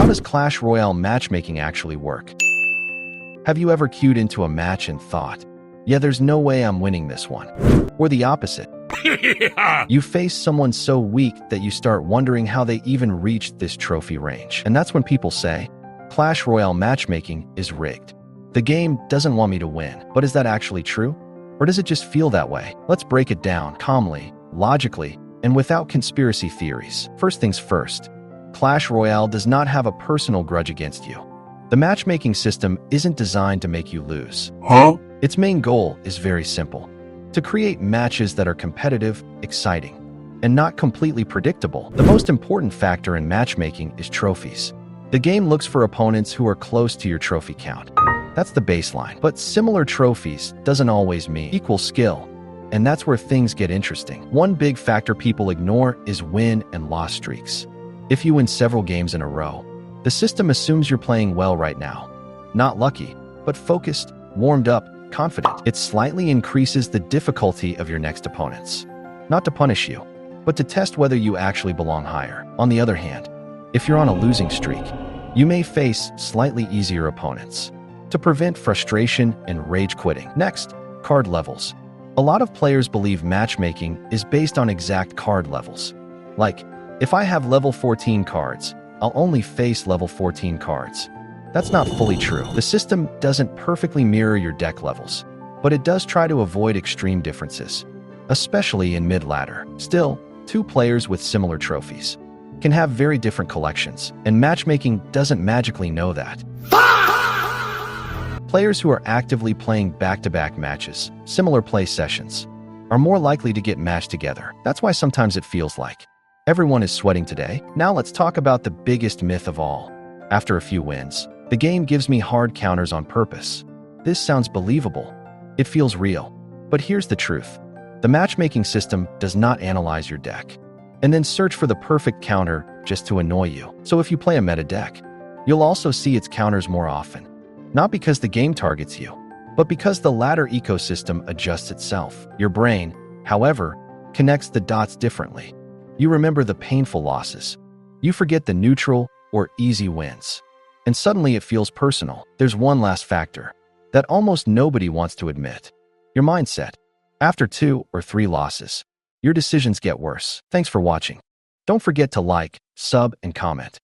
How does Clash Royale matchmaking actually work? Have you ever queued into a match and thought, yeah, there's no way I'm winning this one? Or the opposite. You face someone so weak that you start wondering how they even reached this trophy range. And that's when people say, Clash Royale matchmaking is rigged. The game doesn't want me to win. But is that actually true? Or does it just feel that way? Let's break it down calmly, logically, and without conspiracy theories. First things first, Clash Royale does not have a personal grudge against you. The matchmaking system isn't designed to make you lose. Its main goal is very simple: to create matches that are competitive, exciting, and not completely predictable. The most important factor in matchmaking is trophies. The game looks for opponents who are close to your trophy count. That's the baseline. But similar trophies doesn't always mean equal skill, and that's where things get interesting. One big factor people ignore is win and loss streaks. If you win several games in a row, the system assumes you're playing well right now. Not lucky, but focused, warmed up, confident. It slightly increases the difficulty of your next opponents. Not to punish you, but to test whether you actually belong higher. On the other hand, if you're on a losing streak, you may face slightly easier opponents to prevent frustration and rage quitting. Next, card levels. A lot of players believe matchmaking is based on exact card levels. Like, if I have level 14 cards, I'll only face level 14 cards. That's not fully true. The system doesn't perfectly mirror your deck levels, but it does try to avoid extreme differences, especially in mid-ladder. Still, two players with similar trophies can have very different collections, and matchmaking doesn't magically know that. Players who are actively playing back-to-back matches, similar play sessions, are more likely to get matched together. That's why sometimes it feels like everyone is sweating today. Now let's talk about the biggest myth of all. After a few wins, the game gives me hard counters on purpose. This sounds believable. It feels real. But here's the truth. The matchmaking system does not analyze your deck and then search for the perfect counter just to annoy you. So if you play a meta deck, you'll also see its counters more often. Not because the game targets you, but because the ladder ecosystem adjusts itself. Your brain, however, connects the dots differently. You remember the painful losses. You forget the neutral or easy wins. And suddenly it feels personal. There's one last factor that almost nobody wants to admit: your mindset. After 2 or 3 losses, your decisions get worse. Thanks for watching. Don't forget to like, sub, and comment.